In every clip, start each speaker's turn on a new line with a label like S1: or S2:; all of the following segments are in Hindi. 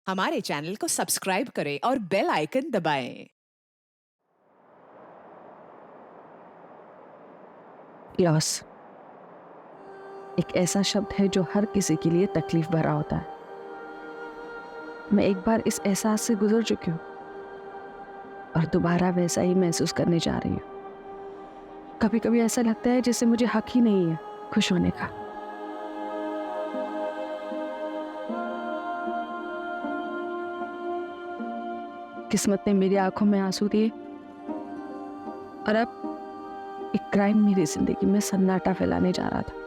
S1: हमारे चैनल को सब्सक्राइब करें और बेल आइकन दबाएं।
S2: लॉस एक ऐसा शब्द है जो हर किसी के लिए तकलीफ भरा होता है। मैं एक बार इस एहसास से गुजर चुकी हूँ और दोबारा वैसा ही महसूस करने जा रही हूँ। कभी कभी ऐसा लगता है जैसे मुझे हक ही नहीं है खुश होने का। किस्मत ने मेरी आंखों में आंसू दिए और अब एक क्राइम मेरी जिंदगी में सन्नाटा फैलाने जा रहा था।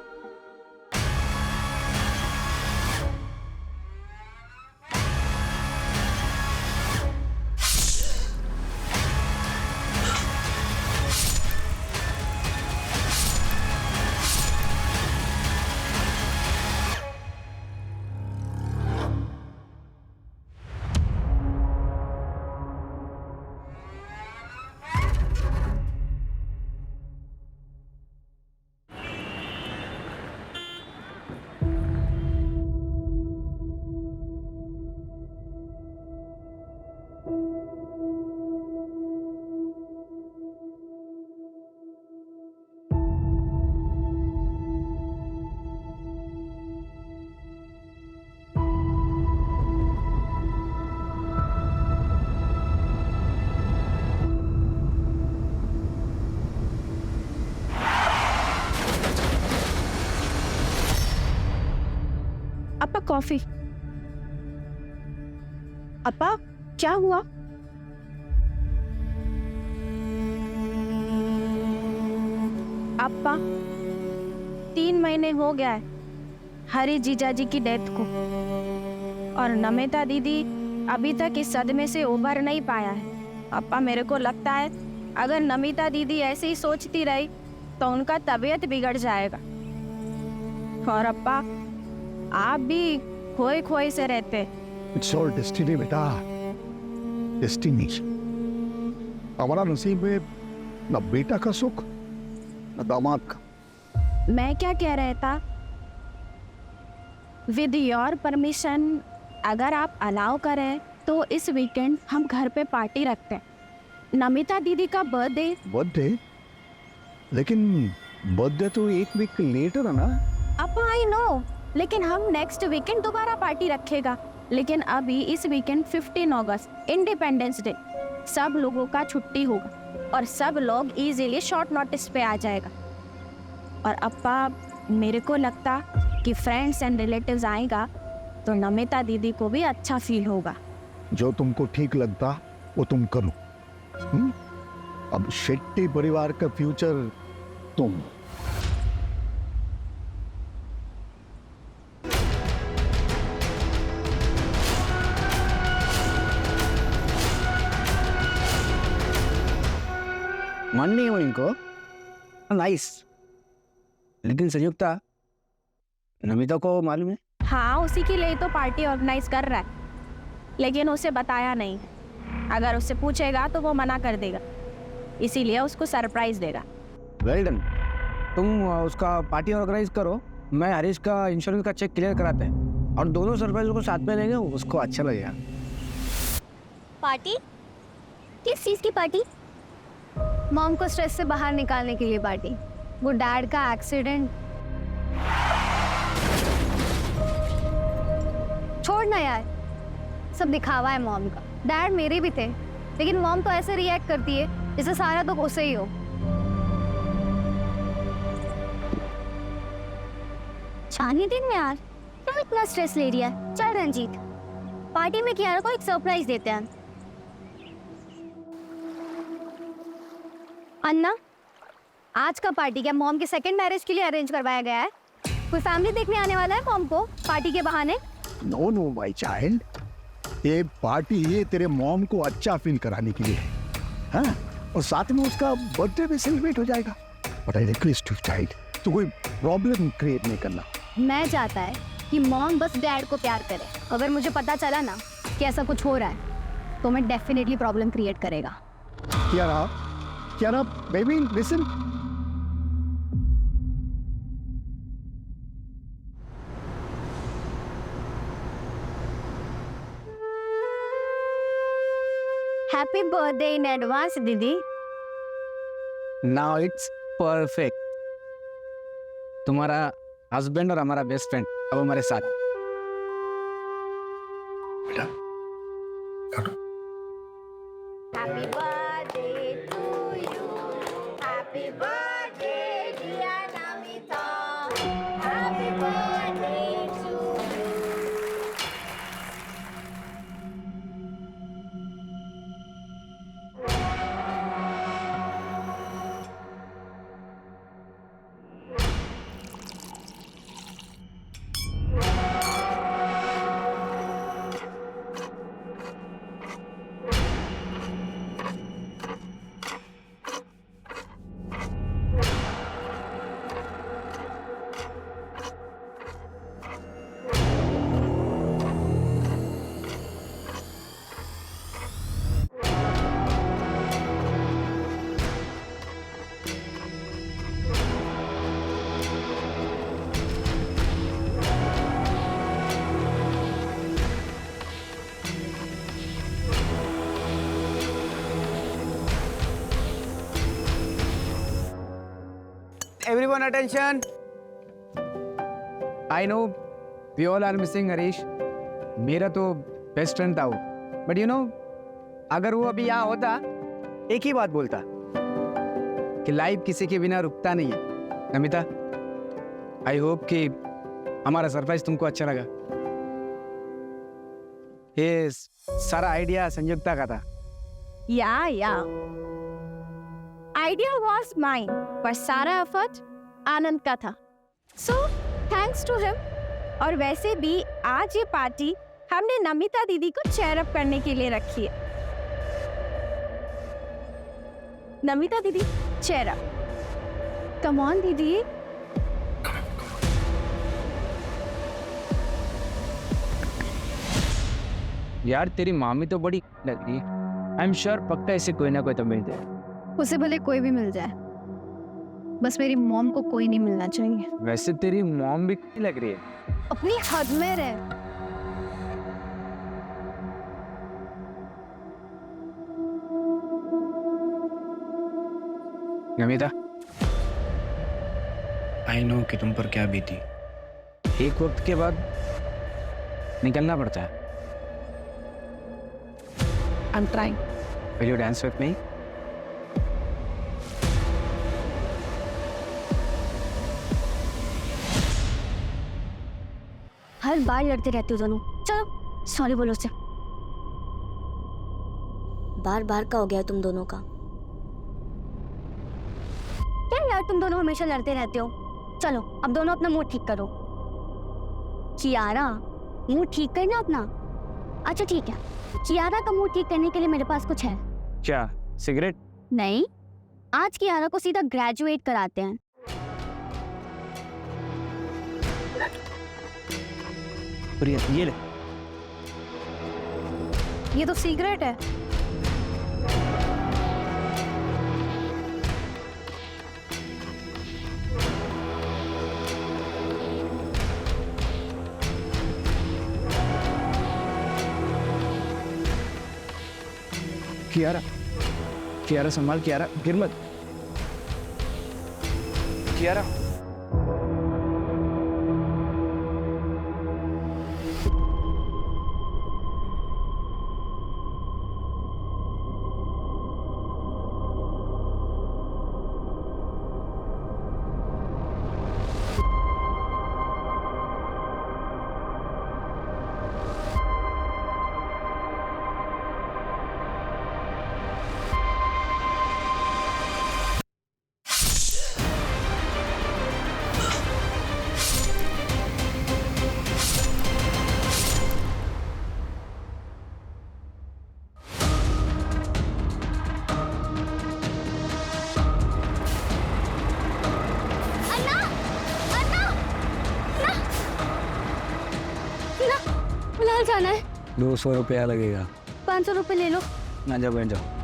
S3: अपा कॉफी। अपा क्या हुआ? अपा 3 महीने हो गया है हरी जीजाजी की डेथ को और नमिता दीदी अभी तक इस सदमे से उभर नहीं पाया है। अपा मेरे को लगता है अगर नमिता दीदी ऐसे ही सोचती रही तो उनका तबीयत बिगड़ जाएगा। और अपा आप भी खोए खोए से रहते।
S4: इट्स ऑल डेस्टिनी बेटा, डेस्टिनी। हमारा नसीब में न बेटा का सुख न दामाद का।
S3: मैं क्या कह रहा था, विद योर परमिशन अगर आप अलाउ करें तो इस वीकेंड हम घर पे पार्टी रखते हैं। नमिता दीदी का बर्थडे।
S4: बर्थडे? लेकिन बर्थडे तो एक वीक लेटर है ना।
S3: अब आई नो, लेकिन हम नेक्स्ट वीकेंड दोबारा पार्टी रखेगा। लेकिन अभी इस वीकेंड 15 अगस्त इंडिपेंडेंस डे, सब लोगों का छुट्टी होगा और सब लोग इजीली शॉर्ट नोटिस पे आ जाएगा। और अपा मेरे को लगता कि फ्रेंड्स एंड रिलेटिव्स आएगा तो नमिता दीदी को भी अच्छा फील होगा।
S4: जो तुमको ठीक लगता वो तुम करो। अब शेट्टी परिवार का फ्यूचर तुम।
S5: मन नहीं है इनको। नाइस। लेकिन संयुक्ता, नमिता को मालूम है?
S3: हाँ, उसी के लिए तो पार्टी ऑर्गेनाइज कर रहा है, लेकिन उसे बताया नहीं। अगर उससे पूछेगा तो वो मना कर देगा, इसीलिए उसको सरप्राइज देगा।
S5: Well done. तुम उसका पार्टी ऑर्गेनाइज करो, मैं हरीश का इंश्योरेंस का चेक क्लियर कराते हैं और दोनों सरप्राइज को साथ में लेंगे, उसको अच्छा लगेगा।
S6: पार्टी? किस चीज की पार्टी? मॉम को स्ट्रेस से बाहर निकालने के लिए पार्टी। वो डैड का एक्सीडेंट। छोड़ना यार, सब दिखावा है मॉम का। डैड मेरे भी थे, लेकिन मॉम तो ऐसे रिएक्ट करती है जैसे सारा तो उसे ही हो। शादी दिन में यार क्यों इतना स्ट्रेस ले रही है? चल रंजीत, पार्टी में कियारा को एक सरप्राइज देते हैं। अन्ना, आज का पार्टी क्या मॉम के सेकंड मैरिज के लिए अरेंज करवाया गया है? कोई फैमिली देखने आने वाला है मॉम को पार्टी के बहाने?
S4: नो नो माय चाइल्ड, ये पार्टी ये तेरे मॉम को अच्छा फील कराने के लिए है। हाँ? और साथ में उसका बर्थडे भी सेलिब्रेट हो जाएगा। But I request you child, तो कोई प्रॉब्लम क्रिएट नहीं करना।
S6: मैं चाहता है कि मॉम बस डैड को प्यार करे। अगर मुझे पता चला ना कि ऐसा कुछ हो रहा है तो मैं डेफिनेटली प्रॉब्लम क्रिएट करेगा।
S4: Kiara, baby, listen.
S6: Happy birthday in advance दीदी।
S5: Now it's perfect. तुम्हारा हस्बैंड और हमारा बेस्ट फ्रेंड अब हमारे साथ।
S4: बेटा काटो।
S6: Happy birthday to you, happy birthday dear Namita, happy birthday to you.
S5: Everyone attention. I know we all are missing Harish. मेरा तो बेस्ट फ्रेंड था वो, बट यू नो अगर वो अभी यहाँ होता एक ही बात बोलता कि लाइफ किसी के बिना रुकता नहीं है। नमिता, आई होप कि हमारा सरप्राइज तुमको अच्छा लगा। ये सारा आइडिया संयुक्ता का था।
S3: या आइडिया वॉज माइन, पर सारा एफर्ट आनंद का था। So thanks to him. और वैसे भी आज ये पार्टी हमने नमिता दीदी को चेयर अप करने के लिए रखी है। नमिता दीदी चेयर अप, कम ऑन दीदी।
S5: यार तेरी मामी तो बड़ी लग रही है। आई एम श्योर पक्का ऐसे कोई ना कोई तो मिल जाए।
S6: उसे भले कोई भी मिल जाए, बस मेरी मॉम को कोई नहीं मिलना चाहिए।
S5: वैसे तेरी मॉम भी लग रही है।
S6: अपनी हद में रह।
S5: नमिता, आई नो कि तुम पर क्या बीती। एक वक्त के बाद निकलना पड़ता है।
S2: I'm trying.
S5: Will you dance with me?
S6: हर बार लड़ते रहते हो दोनों। चलो सॉरी बोलो उससे।
S7: बार बार का हो गया तुम दोनों का।
S6: क्या यार तुम दोनों हमेशा लड़ते रहते हो। चलो अब दोनों अपना मूड ठीक करो। कियारा, मूड ठीक करना अपना। अच्छा ठीक है, कियारा का मूड ठीक करने के लिए मेरे पास कुछ है।
S5: क्या सिगरेट?
S6: नहीं, आज कियारा को सीधा ग्रेजुएट कराते हैं।
S5: प्रिया ये ले।
S6: ये तो सिगरेट है।
S5: कियारा, कियारा संभाल, कियारा गिर मत। कियारा,
S6: फिलहाल जाना है।
S5: 200 रुपया लगेगा।
S6: 500 रुपए ले लो।
S5: ना जाओ बैठ जाओ।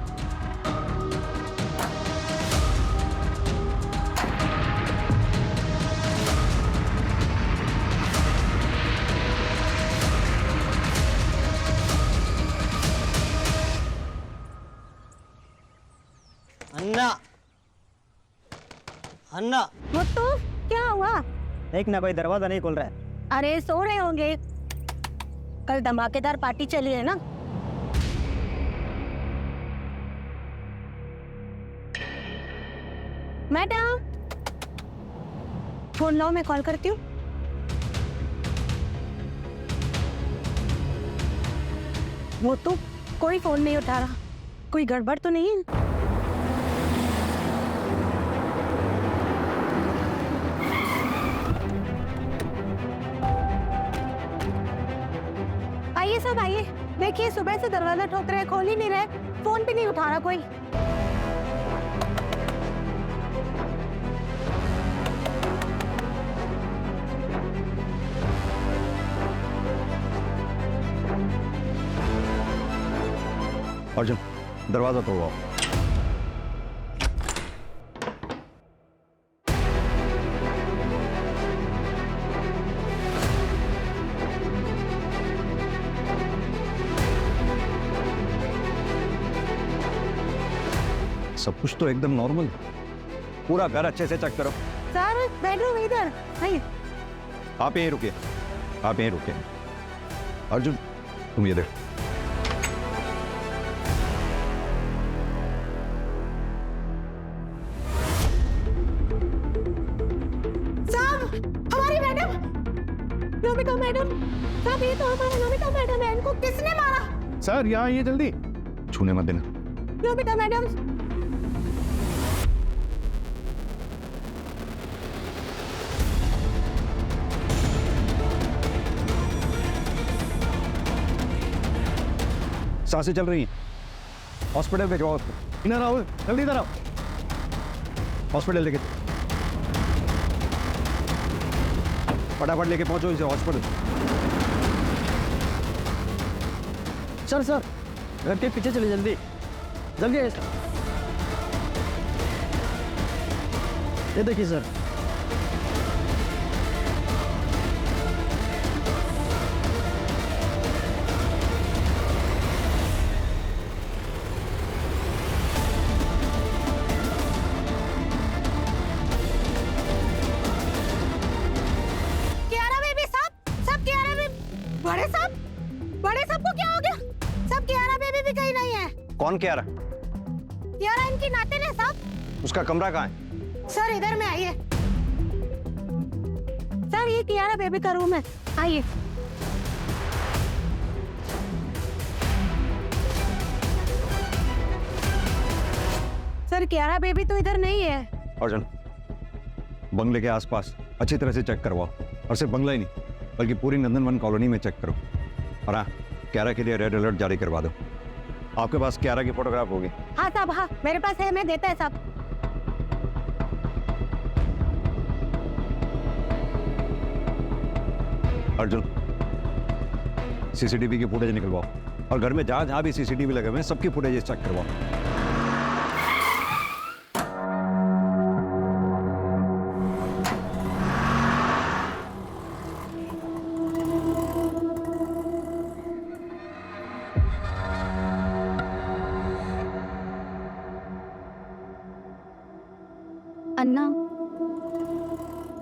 S8: अन्ना, अन्ना,
S3: मुत्तू क्या हुआ?
S8: एक ना कोई दरवाजा नहीं खुल रहा है।
S3: अरे सो रहे होंगे, कल धमाकेदार पार्टी चली है ना। मैडम फोन लाओ, मैं कॉल करती हूँ। वो तो कोई फोन नहीं उठा रहा, कोई गड़बड़ तो नहीं है? आइए सब आइए, देखिए सुबह से दरवाजा ठोक रहे, खोल ही नहीं रहे, फोन भी नहीं उठा रहा कोई।
S4: अर्जुन दरवाजा तोड़वाओ। सब कुछ तो एकदम नॉर्मल, पूरा घर अच्छे से चेक करो।
S3: सर बेडरूम इधर, आइए।
S4: आप यहीं रुकिए, आप यहीं रुकिए। अर्जुन तुम ये देखो।
S3: हमारी मैडम, नमिता मैडम, साहब ये तो हमारी नमिता मैडम है, इनको किसने मारा?
S4: सर यहाँ ये जल्दी, छूने मत देना।
S3: नमिता मैडम,
S4: सांसें चल रही हैं, हॉस्पिटल भिजवाओ। इधर आओ, जल्दी इधर आओ, हॉस्पिटल लेके फटाफट लेके पहुंचो इसे हॉस्पिटल।
S8: सर सर, घर के पीछे चलिए, जल्दी जल्दी आइए सर। ये देखिए सर,
S3: बड़े साहब को क्या हो गया? सब कियारा बेबी भी कहीं नहीं है।
S4: कौन कियारा?
S3: कियारा इनकी नातिन है साहब।
S4: उसका कमरा कहाँ है?
S3: सर इधर में आइए। सर ये कियारा बेबी का रूम है, आइए। सर कियारा बेबी तो इधर नहीं है।
S4: अर्जुन बंगले के आसपास अच्छी तरह से चेक करवाओ, और सिर्फ बंगला ही नहीं बल्कि पूरी नंदनवन कॉलोनी में चेक करो। और हाँ, क्यारा के लिए रेड अलर्ट जारी करवा दो। आपके पास क्यारा की फोटोग्राफ होगी?
S3: हाँ साहब, हाँ मेरे पास है, मैं देता है साहब।
S4: अर्जुन सीसीटीवी की फुटेज निकलवाओ, और घर में जहां जहां भी सीसीटीवी लगे हुए हैं सबकी फुटेज चेक करवाओ।
S6: अन्ना,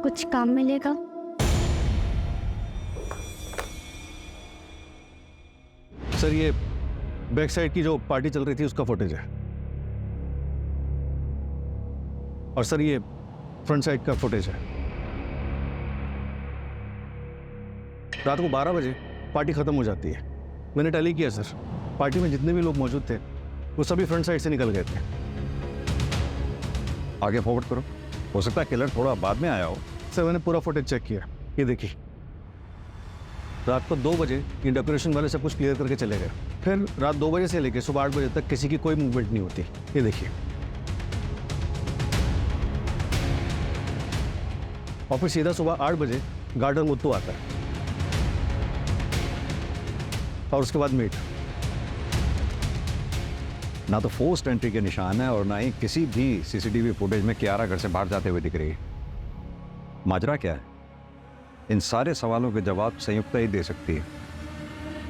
S6: कुछ काम मिलेगा?
S9: सर ये बैक साइड की जो पार्टी चल रही थी उसका फुटेज है, और सर ये फ्रंट साइड का फुटेज है। रात को 12 बजे पार्टी खत्म हो जाती है। मैंने टैली किया सर, पार्टी में जितने भी लोग मौजूद थे वो सभी फ्रंट साइड से निकल गए थे।
S4: आगे फॉरवर्ड करो, हो सकता है किलर थोड़ा बाद में आया हो।
S9: सर मैंने पूरा फुटेज चेक किया, ये देखिए। रात को 2 बजे ये डेकोरेशन वाले सब कुछ क्लियर करके चले गए। फिर रात 2 बजे से लेकर सुबह 8 बजे तक किसी की कोई मूवमेंट नहीं होती, ये देखिए। और फिर सीधा सुबह 8 बजे गार्डन मुत्तू आता है, और उसके बाद मीट।
S4: ना तो फोर्स्ड एंट्री के निशान है और ना ही किसी भी सीसीटीवी फुटेज में कियारा घर से बाहर जाते हुए दिख रही है। माजरा क्या है? इन सारे सवालों के जवाब संयुक्ता ही दे सकती है,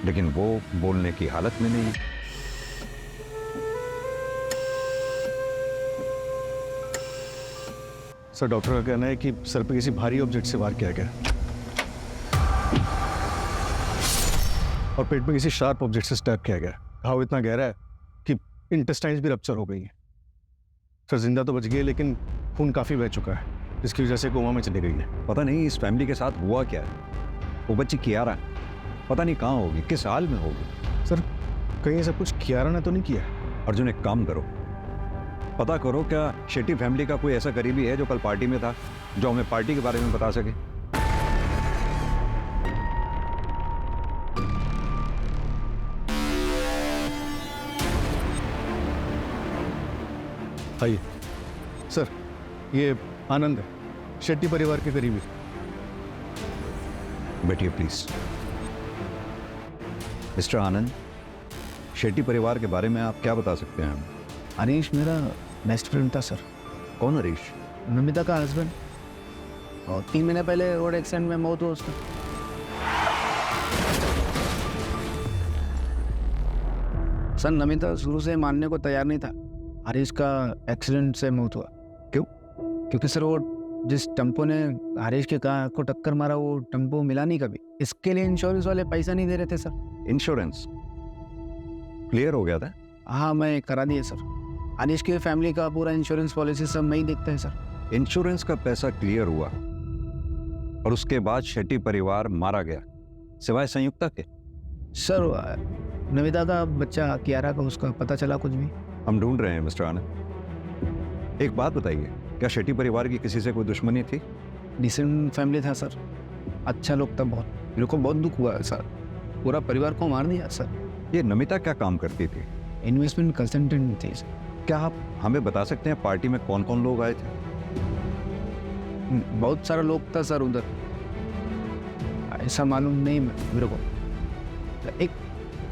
S4: लेकिन वो बोलने की हालत में नहीं है।
S9: सर डॉक्टर का कहना है कि सर पे किसी भारी ऑब्जेक्ट से वार किया गया और पेट में किसी शार्प ऑब्जेक्ट से स्टैब किया गया। घाव इतना गहरा है कि इंटेस्टाइन्स भी रप्चर हो गई हैं। सर जिंदा तो बच गई लेकिन खून काफ़ी बह चुका है, जिसकी वजह से कोमा में चली गई है।
S10: पता नहीं इस फैमिली के साथ हुआ क्या है। वो बच्ची कियारा पता नहीं कहाँ होगी, किस हाल में होगी।
S9: सर कहीं ऐसा कुछ कियारा ने तो नहीं किया?
S10: अर्जुन एक काम करो, पता करो क्या शेट्टी फैमिली का कोई ऐसा करीबी है जो कल पार्टी में था, जो हमें पार्टी के बारे में बता सके।
S9: आइए सर, ये आनंद है, शेट्टी परिवार के करीबी।
S10: बैठिए प्लीज। मिस्टर आनंद, शेट्टी परिवार के बारे में आप क्या बता सकते हैं?
S5: हरीश मेरा बेस्ट फ्रेंड था सर।
S10: कौन हरीश?
S5: नमिता का हस्बैंड, और 3 महीने पहले रोड एक्सीडेंट में मौत हुआ उसका। सर नमिता शुरू से मानने को तैयार नहीं था हरीश का एक्सीडेंट से मौत हुआ।
S10: क्यों?
S5: क्योंकि सर वो जिस टेम्पो ने हरीश के कार को टक्कर मारा वो टेम्पो मिला नहीं कभी। इसके लिए इंश्योरेंस वाले पैसा नहीं दे रहे थे सर।
S10: इंश्योरेंस क्लियर हो गया था?
S5: हाँ मैं करा दिया सर। हरीश की फैमिली का पूरा इंश्योरेंस पॉलिसी सब मैं ही देखता है सर।
S10: इंश्योरेंस का पैसा क्लियर हुआ और उसके बाद शेट्टी परिवार मारा गया, सिवाय संयुक्ता के?
S5: सर नमिता का बच्चा कियारा का उसका पता चला कुछ भी?
S10: हम ढूंढ रहे हैं मिस्टर आनंद। एक बात बताइए, क्या शेट्टी परिवार की किसी से कोई दुश्मनी थी?
S5: डिसेंट फैमिली था सर, अच्छा लोग था बहुत। मेरे को बहुत दुख हुआ है सर, पूरा परिवार को मार दिया सर।
S10: ये नमिता क्या काम करती थी?
S5: इन्वेस्टमेंट कंसल्टेंट थी सर।
S10: क्या आप हमें बता सकते हैं पार्टी में कौन कौन लोग आए थे?
S5: बहुत सारा लोग था सर उधर, ऐसा मालूम नहीं मेरे को।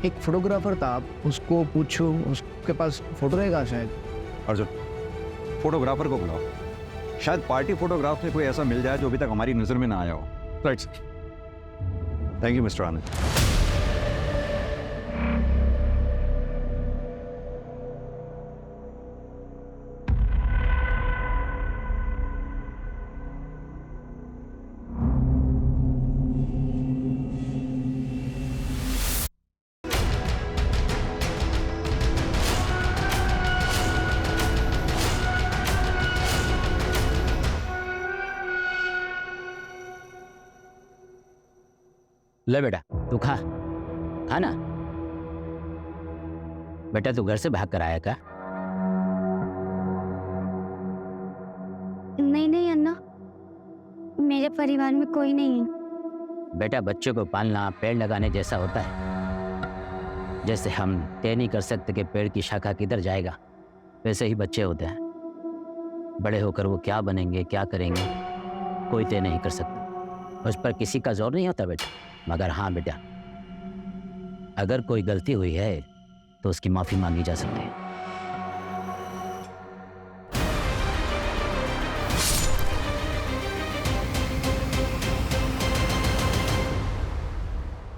S5: एक फोटोग्राफर था, आप उसको पूछो, उसके पास फोटो रहेगा शायद।
S10: अर्जुन फोटोग्राफर को बुलाओ, शायद पार्टी फोटोग्राफ में कोई ऐसा मिल जाए जो अभी तक हमारी नजर में ना आया हो।
S9: Right sir.
S10: Thank you mister Anand.
S11: ले बेटा तू खा ना। बेटा तू घर से भाग कर आया क्या?
S6: नहीं अन्ना, मेरे परिवार में कोई नहीं है।
S11: बेटा बच्चों को पालना पेड़ लगाने जैसा होता है। जैसे हम तय नहीं कर सकते कि पेड़ की शाखा किधर जाएगा, वैसे ही बच्चे होते हैं। बड़े होकर वो क्या बनेंगे क्या करेंगे कोई तय नहीं कर सकता, उस पर किसी का जोर नहीं होता बेटा। मगर हाँ बेटा, अगर कोई गलती हुई है तो उसकी माफी मांगी जा सकती है।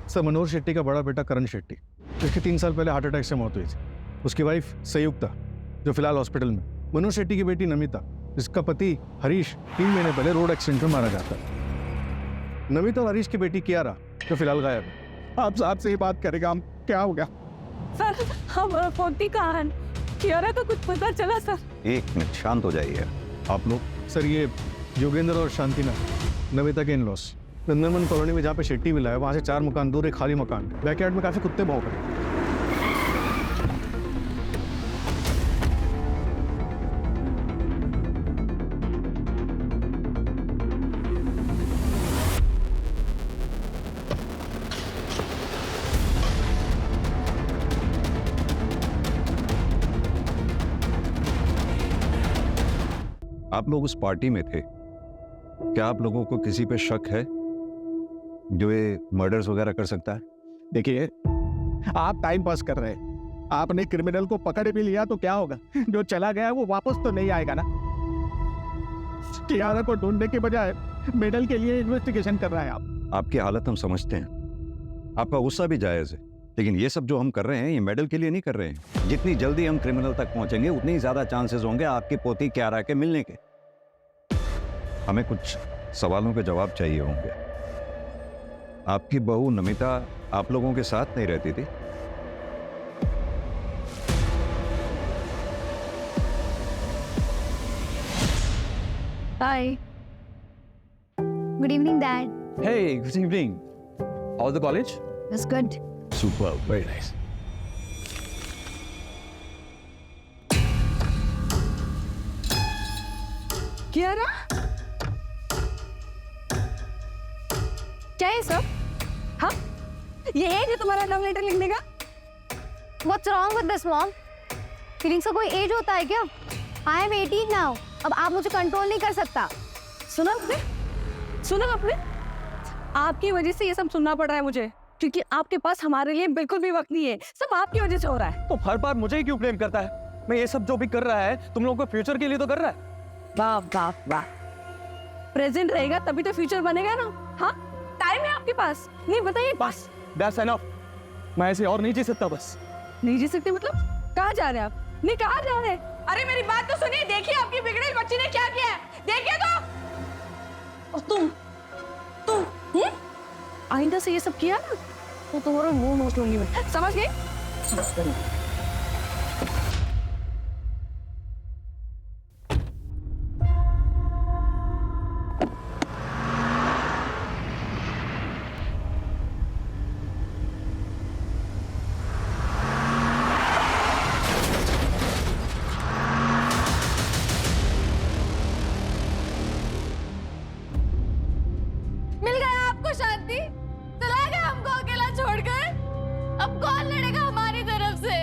S9: सर मनोहर शेट्टी का बड़ा बेटा करण शेट्टी, जिसकी 3 साल पहले हार्ट अटैक से मौत हुई थी। उसकी वाइफ संयुक्ता, जो फिलहाल हॉस्पिटल में। मनोहर शेट्टी की बेटी नमिता, जिसका पति हरीश 3 महीने पहले रोड एक्सीडेंट में मारा जाता है। नमिता और हरीश की बेटी कियारा, जो फिलहाल गायब है।
S4: आप साहब से ही बात करेगा हम, क्या हो गया?
S1: सर हम फोर्टी कहाँ हैं? कियारा का कुछ पता चला सर?
S10: एक मिनट शांत हो जाइए आप लोग।
S9: सर ये योगेंद्र और शांतिना नमिता के इन-लॉस नंदनवन कॉलोनी में जहाँ पे शेट्टी मिला है, वहाँ से 4 मकान दूर एक खाली मकान, बैकयार्ड में काफी कुत्ते भौंक रहे हैं।
S10: आप लोग उस पार्टी में थे, क्या आप लोगों को किसी पे शक है जो ये मर्डर्स वगैरह कर सकता है?
S4: देखिए आप टाइम पास कर रहे हैं, आपने क्रिमिनल को पकड़ भी लिया तो क्या होगा? जो चला गया है वो वापस तो नहीं आएगा ना। कियारा को ढूंढने के बजाय मेडल के लिए इन्वेस्टिगेशन कर रहा है आप।
S10: आपकी हालत हम समझते हैं, आपका गुस्सा भी जायज है, लेकिन ये सब जो हम कर रहे हैं ये मेडल के लिए नहीं कर रहे हैं। जितनी जल्दी हम क्रिमिनल तक पहुंचेंगे उतनी ज्यादा चांसेस होंगे आपकी पोती कियारा के मिलने के। हमें कुछ सवालों के जवाब चाहिए होंगे। आपकी बहू नमिता आप लोगों के साथ नहीं रहती थी?
S3: Hi,
S6: good evening dad.
S8: Hey, good evening. How's the college?
S6: That's good.
S8: Superb, very nice.
S1: Kiara, क्या है सब? हाँ, ये है जो तुम्हारा लव लेटर लिखने का?
S6: What's wrong with this, mom? Feelings का कोई एज होता है क्या? I am 18 now. अब आप मुझे कंट्रोल नहीं कर सकता।
S1: सुना आपने? सुना आपने? आपकी वजह से ये सब सुनना पड़ रहा है मुझे, क्योंकि आपके पास हमारे लिए बिल्कुल भी वक्त नहीं है। सब आपकी वजह से हो रहा है।
S8: तो हर बार मुझे ही क्यों ब्लेम करता है? मैं ये सब जो भी कर रहा है तुम लोगों को फ्यूचर के लिए तो कर रहा है।
S1: वाह वाह वाह, प्रेजेंट रहेगा तभी तो फ्यूचर बनेगा ना। हाँ, टाइम है आपके पास। नहीं बताइए।
S8: बस, that's enough. मैं ऐसे और नहीं जी सकता बस।
S1: नहीं जी सकते मतलब? कहाँ जा रहे हैं आप? नहीं, कहाँ जा रहे हैं? अरे मेरी बात तो सुनिए। देखिए आपकी बिगड़ेल बच्ची ने क्या किया है, देखिए तो। और तुम आइंदा से ये सब किया ना तो तुम्हारा मुंह नोच लूंगी मैं, समझ गई?
S6: मिल गया आपको शांति? चला गया हमको अकेला छोड़कर? अब कौन लड़ेगा हमारी तरफ से?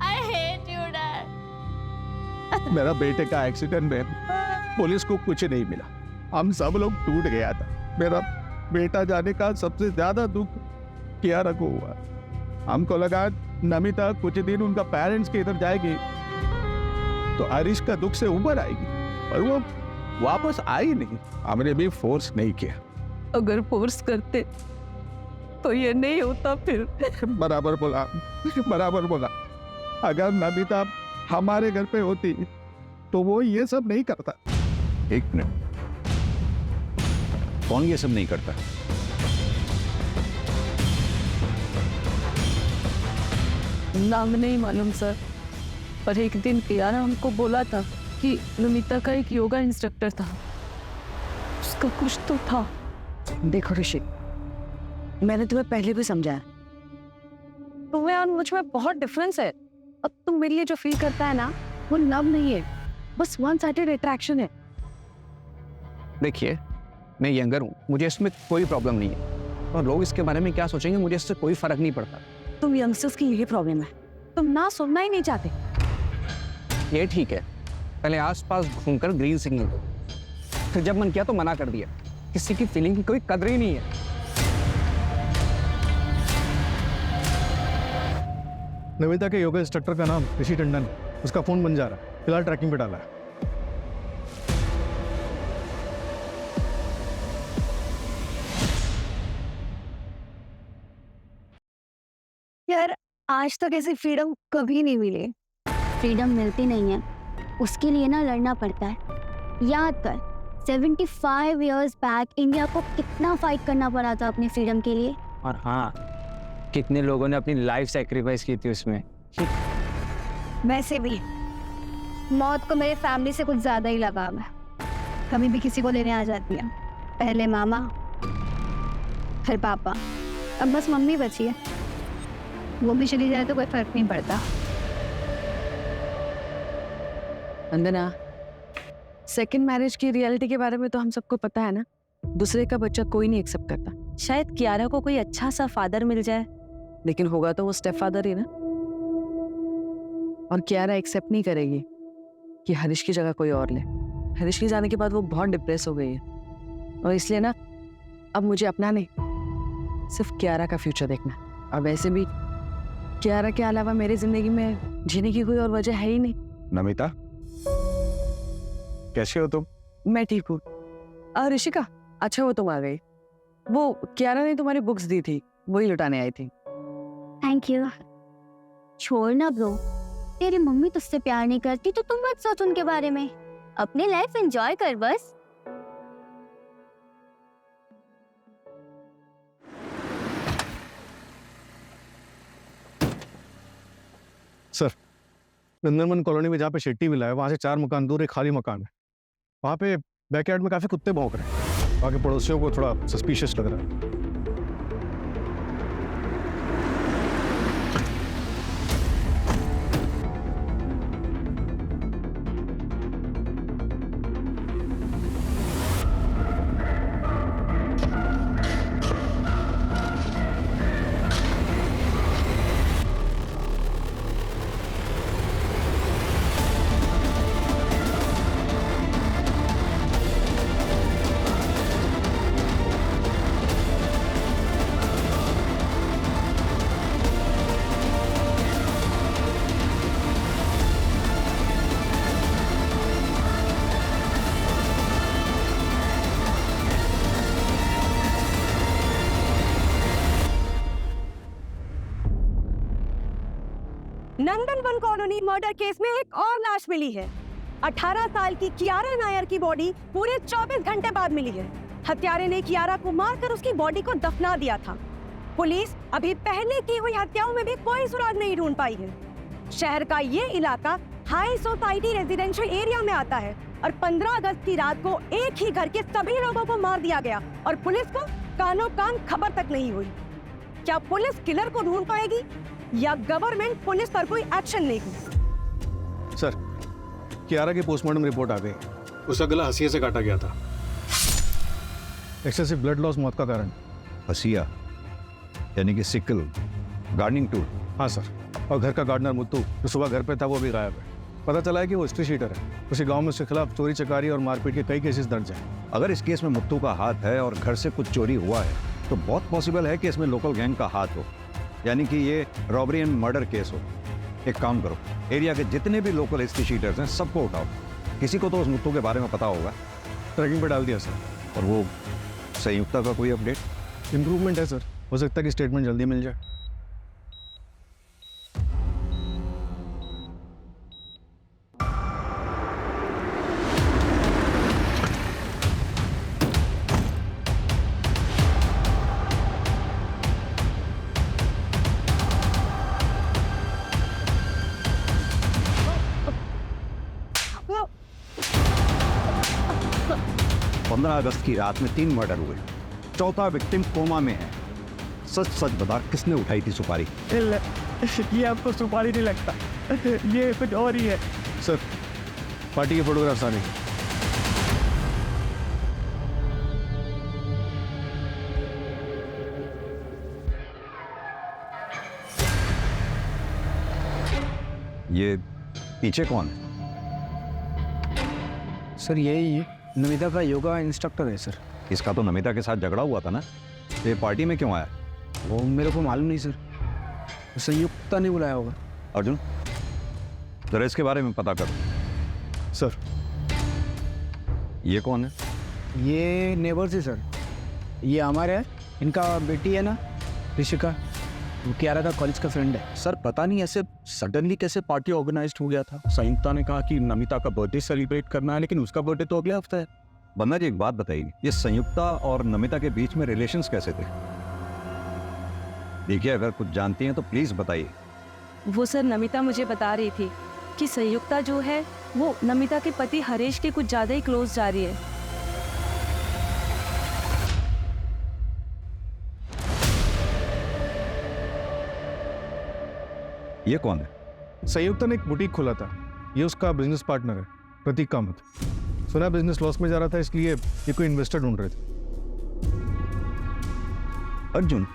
S6: I hate you, Dad.
S4: मेरा बेटे का एक्सीडेंट में पुलिस को कुछ नहीं मिला। हम सब लोग टूट गया था। मेरा बेटा जाने का सबसे ज्यादा दुख कियारा को हुआ। हमको लगा नमिता कुछ दिन उनका पेरेंट्स के इधर जाएगी तो हरीश का दुख से उबर आएगी, और वो वापस आई नहीं। हमने भी फोर्स नहीं किया।
S1: अगर फोर्स करते तो ये नहीं होता फिर।
S4: बराबर बोला, बराबर बोला। अगर नमिता हमारे घर पे होती तो वो ये सब नहीं करता।
S10: एक मिनट, कौन ये सब नहीं करता?
S1: नाम नहीं मालूम सर, पर एक दिन कियारा हमको बोला था कि नमिता का एक योगा इंस्ट्रक्टर था, उसका कुछ तो था।
S2: देखो ऋषि, मैंने तुम्हें पहले भी समझाया,
S1: तुम्हें और मुझ में बहुत डिफरेंस है। अब तुम मेरे लिए जो फील करता है ना, वो लव नहीं है, बस वन साइडेड अट्रैक्शन है।
S5: देखिए, मैं यंगर हूँ, मुझे इसमें कोई प्रॉब्लम नहीं है, और लोग इसके बारे में क्या सोचेंगे मुझे इससे कोई फर्क नहीं पड़ता।
S2: तुम यंगस्टर्स की यही प्रॉब्लम है,
S1: तुम ना सुनना ही नहीं चाहते।
S5: ये ठीक है, पहले आसपास घूमकर ग्रीन सिग्नल दो, फिर जब मन किया तो मना कर दिया। किसी की फीलिंग की कोई कदर ही नहीं है।
S9: नमिता के योगा इंस्ट्रक्टर का नाम ऋषि टंडन है। उसका फोन बन जा रहा है, फिलहाल ट्रैकिंग पे डाला है।
S6: यार, आज तक ऐसी फ्रीडम कभी नहीं मिली। फ्रीडम मिलती नहीं है, उसके लिए ना लड़ना पड़ता है। याद कर, 75 इयर्स बैक इंडिया को कितना फाइट करना पड़ा था अपनी फ्रीडम के लिए।
S5: और हाँ, कितने लोगों ने अपनी लाइफ सैक्रिफाइस की थी उसमें।
S6: वैसे भी मौत को मेरे फैमिली से कुछ ज्यादा ही लगाव है। कभी भी किसी को लेने आ जाती है, पहले मामा फिर पापा, अब बस मम्मी बची है। वो भी चली जाए तो कोई फर्क नहीं पड़ता।
S2: वंदना, सेकंड मैरिज की रियलिटी के बारे में तो हम सबको पता है ना। दूसरे का बच्चा कोई नहीं एक्सेप्ट करता। शायद कियारा को कोई अच्छा सा फादर मिल जाए, लेकिन होगा तो वो स्टेप फादर ही ना। और कियारा एक्सेप्ट नहीं करेगी कि हरीश की जगह कोई और ले। हरीश के जाने के बाद वो बहुत डिप्रेस हो गई है, और इसलिए ना अब मुझे अपना नहीं, सिर्फ कियारा का फ्यूचर देखना। और वैसे भी कियारा के अलावा मेरी जिंदगी में जीने की कोई और वजह है ही नहीं।
S4: नमिता, कैसे हो तुम?
S2: मैं ठीक हूँ। ऋषिका, अच्छा वो तुम आ गई। वो कियारा ने तुम्हारी बुक्स दी थी, वही लुटाने आई थी।
S6: Thank you. छोड़ ना ब्रो, तेरी मम्मी तुझसे प्यार नहीं करती तो तुम मत सोच उनके बारे में। अपनी लाइफ एंजॉय कर बस।
S9: सर, नंदनवन कॉलोनी में जहाँ पे शेट्टी विला है वहाँ से 4 मकान दूर एक खाली मकान है। वहाँ पे बैकयार्ड में काफी कुत्ते भौंक रहे हैं। वहाँ के पड़ोसियों को थोड़ा सस्पिशियस लग रहा है।
S12: नंदनवन कॉलोनी मर्डर केस में एक और लाश मिली है। 18 साल की कियारा नायर की बॉडी पूरे 24 घंटे बाद मिली है। हत्यारे ने कियारा को मारकर उसकी बॉडी को दफना दिया था। पुलिस अभी पहले की हुई हत्याओं में भी कोई सुराग नहीं ढूंढ पाई है। शहर का ये इलाका हाई सोसाइटी रेजिडेंशियल एरिया में आता है और 15 अगस्त की रात को एक ही घर के सभी लोगों को मार दिया गया और पुलिस को कानो कान खबर तक नहीं हुई। क्या पुलिस किलर को ढूंढ पाएगी या गवर्नमेंट पुलिस पर कोई एक्शन लेगी?
S9: सर, कियारा की पोस्टमार्टम रिपोर्ट आ गई। उसका गला हंसिया से काटा गया था। एक्सेसिव ब्लड लॉस मौत का कारण।
S10: हंसिया यानी कि सिकल, गार्डनिंग टूल?
S9: हाँ सर, और घर का गार्डनर मुत्तू जो सुबह घर पे था वो भी गायब है। पता चला है कि वो हिस्ट्री शीटर है। उसी गांव में उसके खिलाफ चोरी चकारी और मारपीट के कई केसेस दर्ज हैं।
S10: अगर इस केस में मुत्तू का हाथ है और घर से कुछ चोरी हुआ है तो बहुत पॉसिबल है कि इसमें लोकल गैंग का हाथ हो, यानी कि ये रॉबरी एंड मर्डर केस हो। एक काम करो, एरिया के जितने भी लोकल हिस्ट्री शीटर्स हैं सबको उठाओ। किसी को तो उस मुत्तू के बारे में पता होगा।
S9: ट्रैकिंग पे डाल दिया सर।
S10: और वो संयुक्ता का कोई अपडेट?
S9: इम्प्रूवमेंट है सर, हो सकता है कि स्टेटमेंट जल्दी मिल जाए।
S10: अगस्त की रात में 3 मर्डर हुए, चौथा विक्टिम कोमा में है। सच सच बता, किसने उठाई थी सुपारी?
S8: ये आपको सुपारी नहीं लगता, ये कुछ और ही है।
S9: सर, पार्टी के फोटोग्राफ्स आ रहे हैं।
S10: ये पीछे कौन है?
S5: सर यही नमिता का योगा इंस्ट्रक्टर है सर।
S10: इसका तो नमिता के साथ झगड़ा हुआ था ना, ये पार्टी में क्यों आया?
S5: वो मेरे को मालूम नहीं सर, संयुक्ता ने बुलाया होगा।
S10: अर्जुन, जरा इसके बारे में पता करो।
S9: सर,
S10: ये कौन है?
S5: ये नेबर्स है सर। ये हमारे है, इनका बेटी है ना ऋषिका, वो कियारा का कॉलेज का फ्रेंड है।
S13: सर पता नहीं ऐसे सडनली कैसे पार्टी ऑर्गेनाइज हो गया था। संयुक्ता ने कहा कि नमिता का बर्थडे सेलिब्रेट करना है, लेकिन उसका बर्थडे तो अगले हफ्ते है।
S10: बंदा जी, एक बात बताइए, ये संयुक्ता और नमिता के बीच में रिलेशंस कैसे थे? देखिए, अगर कुछ जानती हैं तो प्लीज बताइए।
S1: वो सर, नमिता मुझे बता रही थी कि संयुक्ता जो है वो नमिता के पति हरीश के कुछ ज्यादा ही क्लोज जा रही है।
S10: ये कौन है?
S9: संयुक्ता ने एक बुटीक खोला था, ये उसका बिजनेस पार्टनर है प्रतीक कामत। सुना बिजनेस लॉस में जा रहा था, इसलिए ये कोई इन्वेस्टर ढूंढ रहे थे।
S10: अर्जुन,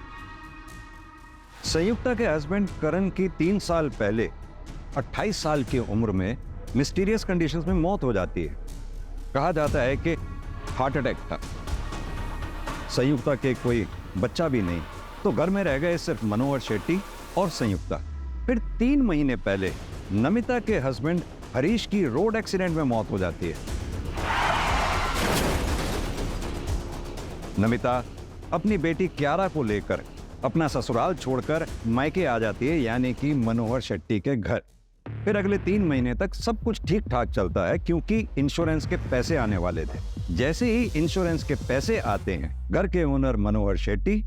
S10: संयुक्ता के हस्बैंड करण की 3 साल पहले 28 साल की उम्र में मिस्टीरियस कंडीशंस में मौत हो जाती है। कहा जाता है कि हार्ट अटैक था। संयुक्ता के कोई बच्चा भी नहीं, तो घर में रह गए सिर्फ मनोहर शेट्टी और संयुक्ता। फिर 3 महीने पहले नमिता के हस्बैंड हरीश की रोड एक्सीडेंट में मौत हो जाती है। नमिता अपनी बेटी कियारा को लेकर अपना ससुराल छोड़कर मायके आ जाती है, यानी कि मनोहर शेट्टी के घर। फिर अगले 3 महीने तक सब कुछ ठीक ठाक चलता है, क्योंकि इंश्योरेंस के पैसे आने वाले थे। जैसे ही इंश्योरेंस के पैसे आते हैं, घर के ओनर मनोहर शेट्टी,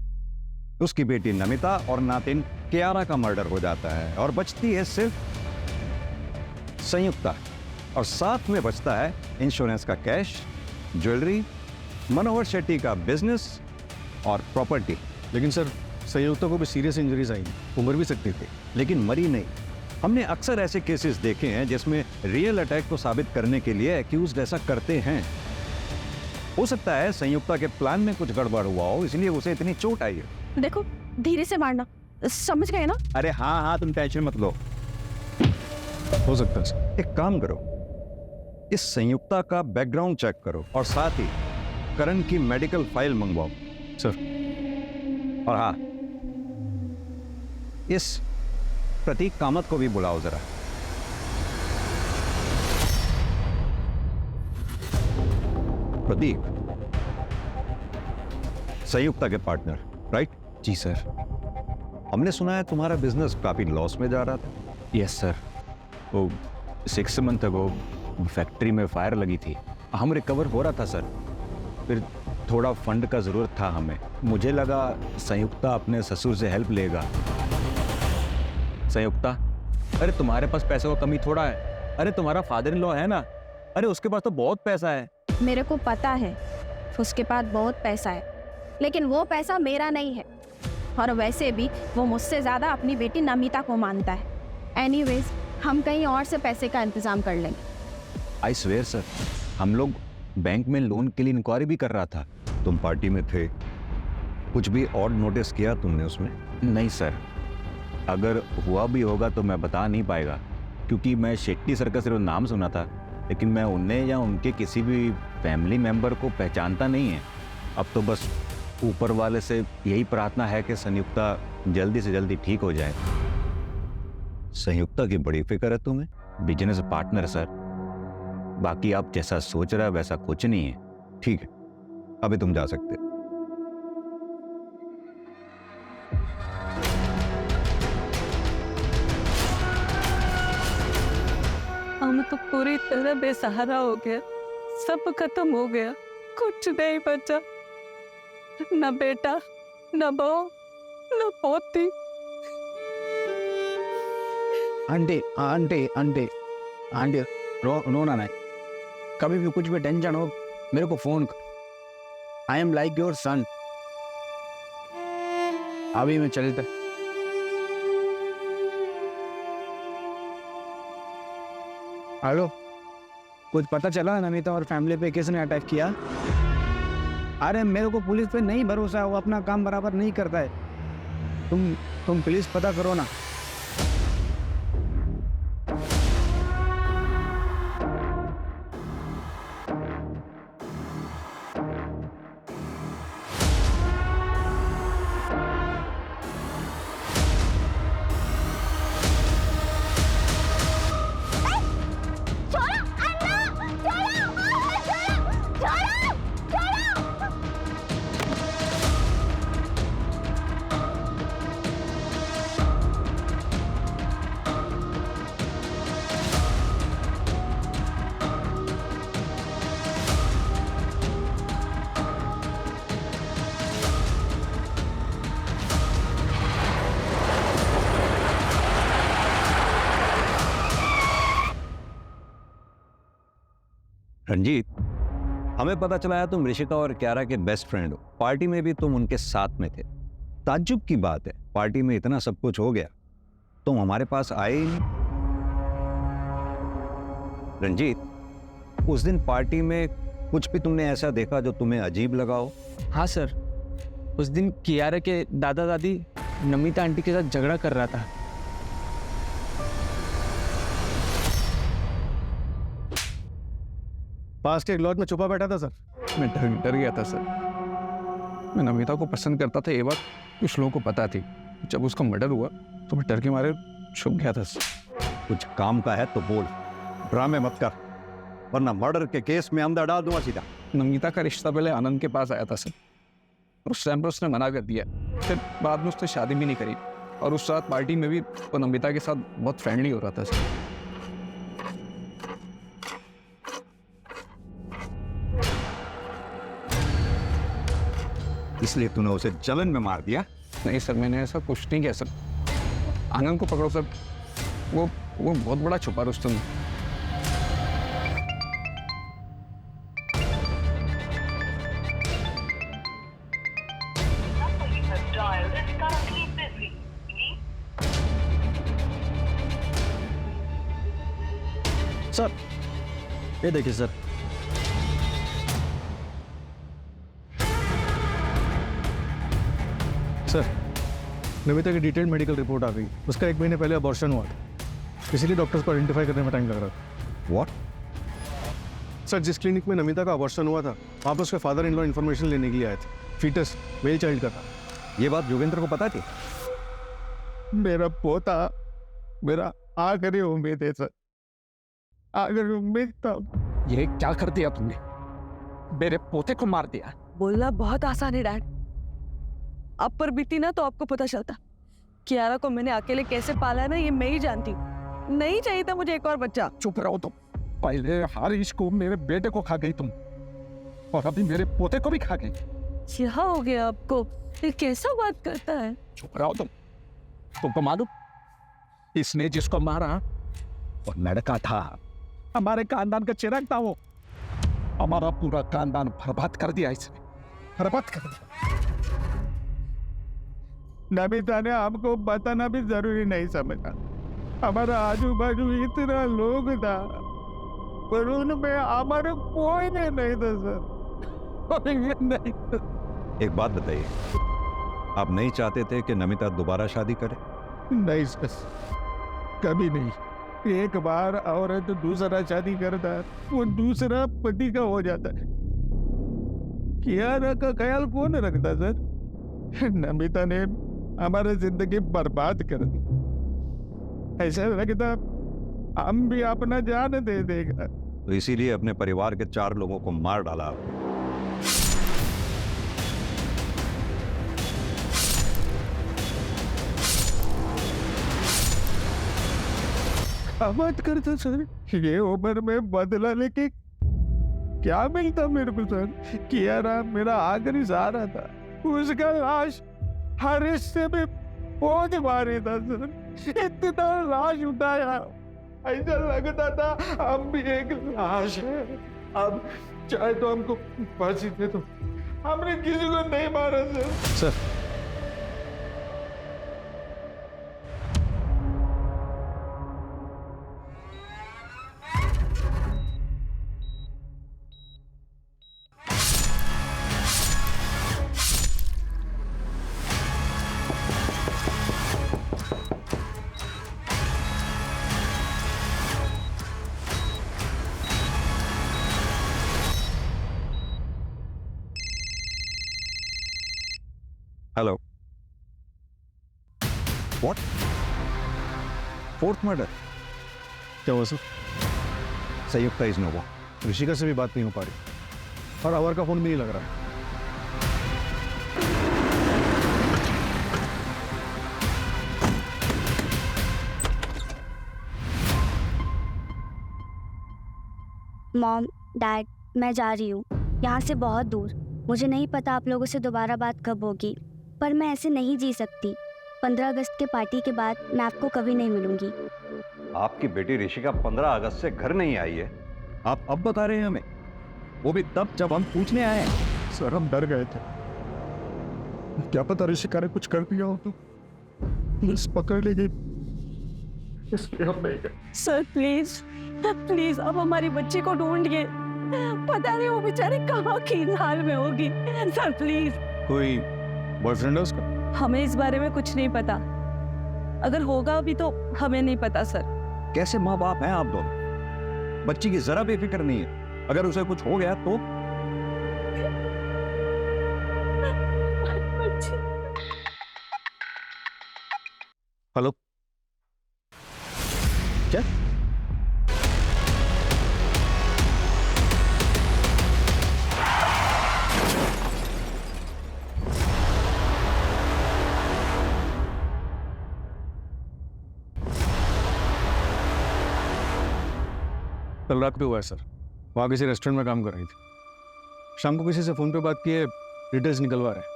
S10: उसकी बेटी नमिता और नातिन कियारा का मर्डर हो जाता है और बचती है सिर्फ संयुक्ता, और साथ में बचता है इंश्योरेंस का कैश, ज्वेलरी, मनोहर शेट्टी का बिजनेस और प्रॉपर्टी।
S9: लेकिन सर संयुक्ता को भी सीरियस इंजरीज आई, वो मर भी सकती थी।
S10: लेकिन मरी नहीं। हमने अक्सर ऐसे केसेस देखे हैं जिसमें रियल अटैक को साबित करने के लिए एक्यूज्ड ऐसा करते हैं। हो सकता है संयुक्ता के प्लान में कुछ गड़बड़ हुआ हो, इसलिए उसे इतनी चोट आई है।
S3: देखो धीरे से मारना, समझ गए ना?
S10: अरे हाँ हाँ, तुम टेंशन मत लो।
S9: हो सकता है सर।
S10: एक काम करो, इस संयुक्ता का बैकग्राउंड चेक करो और साथ ही करण की मेडिकल फाइल मंगवाओ।
S9: सर।
S10: और हाँ, इस प्रतीक कामत को भी बुलाओ जरा। प्रतीक, संयुक्ता के पार्टनर, राइट?
S13: जी सर।
S10: हमने सुना है तुम्हारा बिजनेस काफी लॉस में जा रहा था।
S13: Yes sir. वो 6 मंथ अगो फैक्ट्री में फायर लगी थी, हम रिकवर हो रहा था सर। फिर थोड़ा फंड का ज़रूरत था हमें। मुझे लगा संयुक्ता अपने ससुर से हेल्प लेगा। संयुक्ता, अरे तुम्हारे पास पैसे का कमी थोड़ा है। अरे तुम्हारा फादर इन लॉ है ना, अरे उसके पास तो बहुत पैसा है।
S3: मेरे को पता है उसके पास बहुत पैसा है, लेकिन वो पैसा मेरा नहीं है। और वैसे भी वो मुझसे ज़्यादा अपनी बेटी नमिता को मानता है। एनीवेज, हम कहीं और से पैसे का इंतज़ाम कर लेंगे।
S13: आई स्वेयर सर, हम लोग बैंक में लोन के लिए इंक्वायरी भी कर रहा था।
S10: तुम पार्टी में थे, कुछ भी और नोटिस किया तुमने उसमें?
S13: नहीं सर, अगर हुआ भी होगा तो मैं बता नहीं पाएगा, क्योंकि मैं शेट्टी सर का सिर्फ नाम सुना था, लेकिन मैं उन्हें या उनके किसी भी फैमिली मेंबर को पहचानता नहीं है। अब तो बस ऊपर वाले से यही प्रार्थना है कि संयुक्ता जल्दी से जल्दी ठीक हो जाए।
S10: संयुक्ता की बड़ी फिक्र है तुम्हें?
S13: बिजनेस पार्टनर सर, बाकी आप जैसा सोच रहे हैं वैसा कुछ नहीं है।
S10: ठीक है, अभी तुम जा सकते हो।
S1: हम तो पूरी तरह बेसहारा हो गया, सब खत्म हो गया, कुछ नहीं बचा, न बेटा, न बहू, न पोती।
S5: आंटी आंटी आंटी आंटी, रोना नहीं। कभी भी कुछ भी टेंशन हो मेरे को फोन कर। I am like your son. अभी मैं चलता। हेलो, कुछ पता चला नमिता और फैमिली पे किसने अटैक किया? अरे मेरे को पुलिस पे नहीं भरोसा है, वो अपना काम बराबर नहीं करता है। तुम प्लीज पता करो ना।
S10: रंजीत, हमें पता चला है तुम ऋषिका और क्यारा के बेस्ट फ्रेंड हो। पार्टी में भी तुम उनके साथ में थे। ताज्जुब की बात है, पार्टी में इतना सब कुछ हो गया, तुम हमारे पास आए ही नहीं। रंजीत, उस दिन पार्टी में कुछ भी तुमने ऐसा देखा जो तुम्हें अजीब लगा हो?
S5: हाँ सर, उस दिन कियारा के दादा दादी नमिता आंटी के साथ झगड़ा कर रहा था।
S9: पास के एक लॉज में छुपा बैठा था सर।
S14: मैं डर गया था सर। मैं नमिता को पसंद करता था, ये बात कुछ लोगों को पता थी। जब उसका मर्डर हुआ तो मैं डर के मारे छुप गया था सर।
S10: कुछ काम का है तो बोल, ड्रामे मत कर, वरना मर्डर के केस में अंदर डाल दूंगा सीधा।
S14: नमिता का रिश्ता पहले आनंद के पास आया था सर, और उस टाइम पर उसने मना कर दिया। फिर बाद में उसने शादी भी नहीं करी, और उस रात पार्टी में भी वो नमिता के साथ बहुत फ्रेंडली हो रहा था सर।
S10: इसलिए तूने उसे जलन में मार दिया?
S14: नहीं सर, मैंने ऐसा कुछ नहीं किया सर। आनंद को पकड़ो सर, वो बहुत बड़ा छुपा रुस्तम है।
S8: सर ये देखिए सर,
S9: सर नमिता की डिटेल्ड मेडिकल रिपोर्ट आ गई। उसका 1 महीने पहले अबॉर्शन हुआ था, इसीलिए डॉक्टर्स को आइडेंटिफाई करने में टाइम लग रहा था।
S10: व्हाट?
S9: सर जिस क्लिनिक में नमिता का अबॉर्शन हुआ था वहाँ पर उसके फादर इन लॉ इन्फॉर्मेशन लेने के लिए आए थे। फीटस मेल चाइल्ड का था।
S10: ये बात जोगेंद्र को पता थी?
S4: मेरा पोता मेरा आखिरी उम्मीद है सर, आखिरी उम्मीद था।
S14: ये क्या कर दिया तुमने? मेरे पोते को मार दिया।
S12: बोलना बहुत आसान है डैड, आप पर बीती ना तो आपको पता चलता। कियारा को मैंने अकेले कैसे पाला है ना, ये मैं ही जानती हूँ। नहीं चाहिए था मुझे एक और बच्चा।
S14: चुप रहो तुम। पहले हारिश को, मेरे बेटे को खा गई तुम, और अभी मेरे पोते को भी खा गई।
S1: क्या हो गया आपको? ये कैसा बात करता है?
S14: चुप रहो तुम। तुमको मालूम इसने जिसको मारा वो लड़का था, हमारे खानदान का चिराग था। वो हमारा पूरा खानदान बर्बाद कर दिया इसने, बर्बाद कर दिया।
S4: नमिता ने हमको बताना भी जरूरी नहीं समझा। हमारा आजू बाजू इतना लोग था पर उनमें हमारा कोई नहीं था सर। नहीं था।
S10: एक बात बताइए, आप नहीं चाहते थे कि नमिता दोबारा शादी करे?
S4: नहीं सर, कभी नहीं। एक बार औरत दूसरा शादी करता है वो दूसरा पति का हो जाता है। कियारा का ख्याल कौन रखता सर? नमिता ने हमारी जिंदगी बर्बाद कर दी। ऐसा लगता हम भी अपना जान दे देगा।
S10: तो इसीलिए अपने परिवार के 4 लोगों को मार डाला आपने।
S4: मत करता सर, ये उम्र में बदला लेके क्या मिलता मेरे को सर? कियारा मेरा आखिरी सहारा था। उसका लाश हर हिस्से में पहुंच मारे था सर। इतना लाश उठाया, ऐसा लगता था हम भी एक लाश है। अब चाहे तो हमको फांसी दे दो, हमने किसी को नहीं मारा sir.
S10: Hello, what? 4th murder?
S9: क्या हुआ सर?
S10: संयुक्त इज नोवा।
S9: ऋषिका से भी बात नहीं हो पा रही और अवर का फोन भी नहीं लग रहा है।
S6: मॉम, डैड, मैं जा रही हूँ यहाँ से बहुत दूर। मुझे नहीं पता आप लोगों से दोबारा बात कब होगी, पर मैं ऐसे नहीं जी सकती। 15 अगस्त के पार्टी के बाद मैं आपको कभी नहीं मिलूंगी।
S10: आपकी बेटी ऋषिका 15 अगस्त से घर नहीं आई है, आप अब बता रहे हैं हमें? वो भी तब जब हम पूछने आए हैं।
S4: सर हम डर गए थे, क्या पता ऋषिका ने कुछ कर दिया हो तो पुलिस पकड़ लेगी, इसलिए हम नहीं गए।
S12: सर प्लीज प्लीज आप हमारी बच्ची को ढूंढिए। पता नहीं वो बेचारी कहाँ किस हाल में होगी। Sir please.
S9: कोई बॉयफ्रेंड है उसका?
S1: हमें इस बारे में कुछ नहीं पता, अगर होगा भी तो हमें नहीं पता सर।
S10: कैसे माँ बाप हैं आप दोनों? बच्ची की जरा भी फिक्र नहीं है, अगर उसे कुछ हो गया तो?
S9: हेलो, क्या? कल रात को हुआ है सर, वहाँ किसी रेस्टोरेंट में काम कर रही थी। शाम को किसी से फोन पे बात किए, डिटेल्स निकलवा रहे हैं।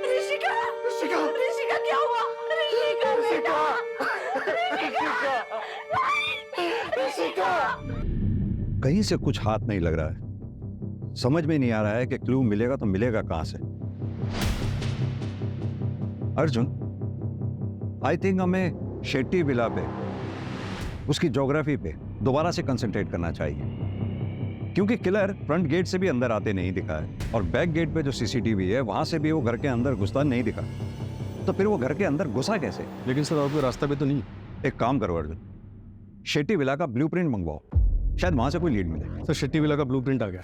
S12: ऋषिका, ऋषिका, ऋषिका क्या हुआ? ऋषिका, ऋषिका,
S10: कहीं से कुछ हाथ नहीं लग रहा है, समझ में नहीं आ रहा है कि क्लू मिलेगा तो मिलेगा कहां से। अर्जुन, आई थिंक हमें शेट्टी विला पे, उसकी ज्योग्राफी पे दोबारा से कंसंट्रेट करना चाहिए, क्योंकि किलर फ्रंट गेट से भी अंदर आते नहीं दिखा है और बैक गेट पे जो सीसीटीवी है वहां से भी वो घर के अंदर घुसता नहीं दिखा, तो फिर वो घर के अंदर घुसा कैसे?
S9: लेकिन सर आपको रास्ता भी तो नहीं।
S10: एक काम करो अर्जुन, शेट्टी विला का ब्लूप्रिंट मंगवाओ, शायद वहां से कोई लीड मिले।
S9: सर शेट्टी विला का ब्लूप्रिंट आ गया।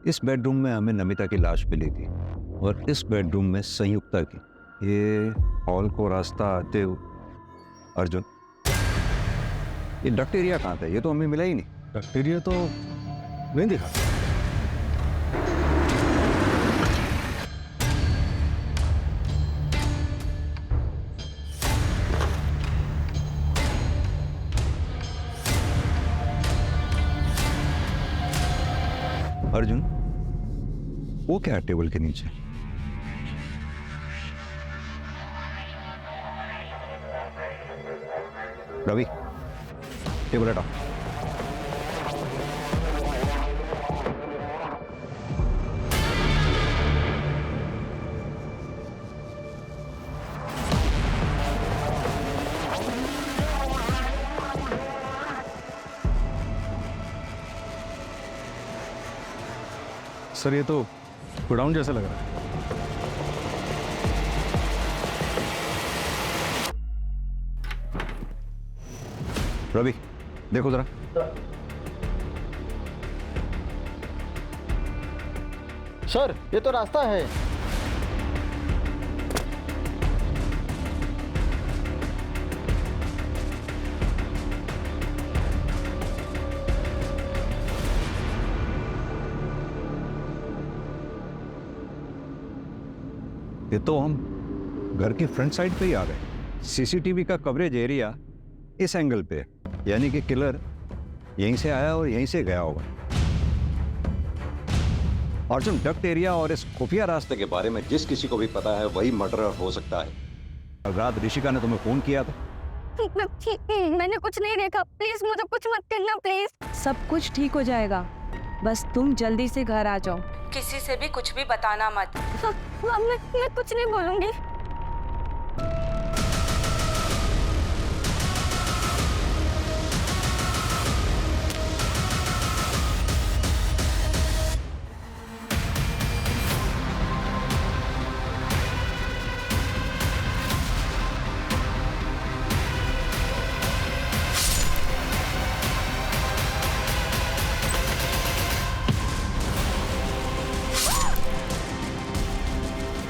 S10: इस बेडरूम में हमें नमिता की लाश मिली थी और इस बेडरूम में संयुक्ता की। ये हॉल को रास्ता आते हुए अर्जुन, ये डक्ट एरिया कहाँ था? ये तो हमें मिला ही नहीं।
S9: डक्ट एरिया तो नहीं दिखा।
S10: अर्जुन, वो क्या है टेबल के नीचे? रवि, टेबल हटाओ।
S9: सर ये तो गोडाउन जैसा लग रहा है।
S10: रवि देखो जरा।
S8: सर ये तो रास्ता है।
S10: ये तो हम घर के फ्रंट साइड पे ही आ गए। सीसीटीवी का कवरेज एरिया इस एंगल पे है, यानी कि किलर यहीं से आया और यहीं से गया होगा। अर्जुन, डक्ट एरिया और इस खुफिया रास्ते के बारे में जिस किसी को भी पता है वही मर्डरर हो सकता है। कल रात ऋषिका ने तुम्हें फोन किया था?
S3: मैंने कुछ नहीं देखा, प्लीज मुझे कुछ मत करना प्लीज।
S2: सब कुछ ठीक हो जाएगा, बस तुम जल्दी से घर आ जाओ।
S12: किसी से भी कुछ भी बताना मत।
S3: मैं कुछ नहीं बोलूंगी।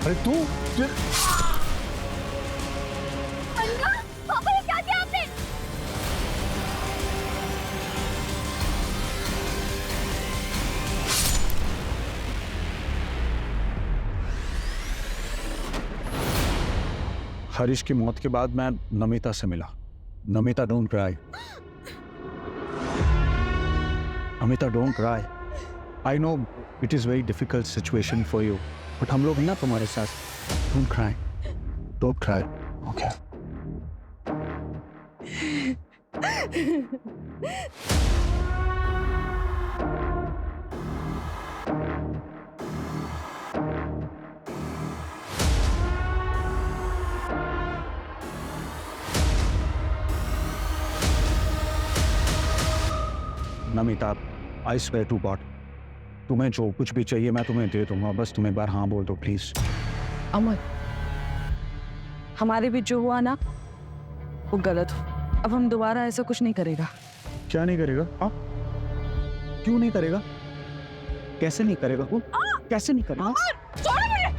S4: अरे तू
S3: पापा ये क्या किया आपने?
S14: हरीश की मौत के बाद मैं नमिता से मिला। Namita don't cry, Namita don't cry. I know it is very difficult situation for you, but हम लोग हैं ना तुम्हारे साथ। Don't cry, don't cry, okay? Namita, I swear to God, तुम्हें जो कुछ भी चाहिए मैं तुम्हें दे दूंगा, बस तुम एक बार हाँ बोल दो प्लीज।
S2: अमर, हमारे बीच जो हुआ ना वो गलत हो। अब हम दोबारा ऐसा कुछ नहीं करेगा।
S14: क्या नहीं करेगा? हाँ, क्यों नहीं करेगा? कैसे नहीं करेगा? वो कैसे नहीं करेगा?
S12: छोड़ो मुझे।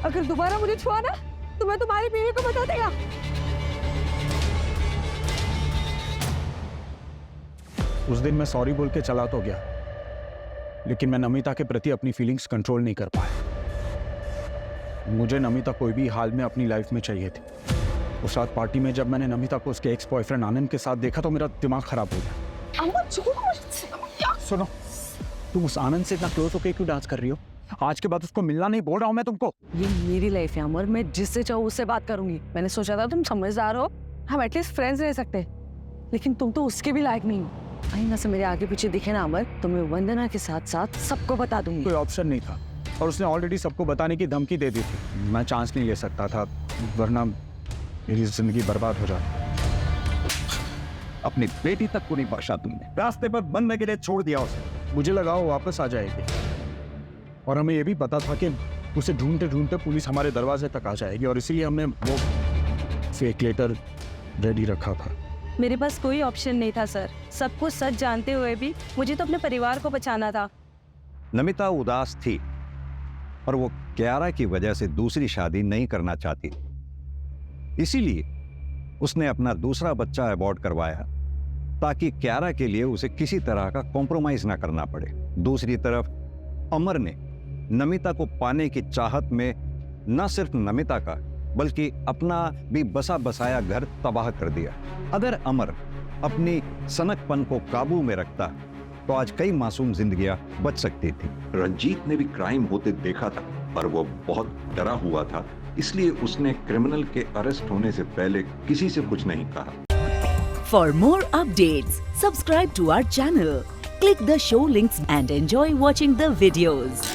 S12: अगर दोबारा मुझे छुआ ना तो मैं तुम्हारी बीवी को बता देगा।
S14: उस दिन मैं सॉरी बोल के चला तो गया, लेकिन मैं नमिता के प्रति अपनी फीलिंग्स कंट्रोल नहीं कर पाया। मुझे नमिता कोई भी हाल में अपनी लाइफ में चाहिए थी। उस रात पार्टी में जब मैंने नमिता को उसके एक्स बॉयफ्रेंड आनंद के साथ देखा तो मेरा दिमाग खराब हो गया। सुनो, तुम उस आनंद से इतना क्लोज होकर क्यों डांस कर रही हो? आज के बाद उसको मिलना नहीं बोल रहा हूँ मैं तुमको।
S2: ये मेरी लाइफ है अमर, मैं जिससे चाहूँ उससे बात करूंगी। मैंने सोचा था तुम समझदार हो, हम एटलीस्ट फ्रेंड्स रह सकते, लेकिन तुम तो उसके भी लायक नहीं हो। आईना से मेरे आगे पीछे दिखे ना अमर, तो मैं वंदना के साथ साथ सबको बता दूंगी।
S14: कोई ऑप्शन नहीं था और उसने ऑलरेडी सबको बताने की धमकी दे दी थी। मैं चांस नहीं ले सकता था, वरना मेरी जिंदगी बर्बाद हो जाती। अपनी बेटी तक को नहीं बख्शा तुमने, रास्ते पर बनने के लिए छोड़ दिया उसे।
S9: मुझे लगा वो वापस आ जाएगी, और हमें ये भी पता था कि उसे ढूंढते ढूंढते पुलिस हमारे दरवाजे तक आ जाएगी, और इसीलिए हमने वो फेक लेटर रेडी रखा था।
S12: मेरे पास कोई ऑप्शन नहीं था सर। सब कुछ सच जानते हुए भी मुझे तो अपने परिवार को बचाना था।
S10: नमिता उदास थी और वो क्यारा की वजह से दूसरी शादी नहीं करना चाहती, इसीलिए उसने अपना दूसरा बच्चा अबॉर्ट करवाया ताकि क्यारा के लिए उसे किसी तरह का कॉम्प्रोमाइज ना करना पड़े। दूसरी तरफ अमर ने नमिता को पाने की चाहत में न सिर्फ नमिता का बल्कि अपना भी बसा बसाया घर तबाह कर दिया। अगर अमर अपनी सनकपन को काबू में रखता तो आज कई मासूम जिंदगियां बच सकती थी। रंजीत ने भी क्राइम होते देखा था, पर वो बहुत डरा हुआ था, इसलिए उसने क्रिमिनल के अरेस्ट होने से पहले किसी से कुछ नहीं कहा।
S15: For more updates, subscribe to our channel, click the show links and enjoy watching the videos.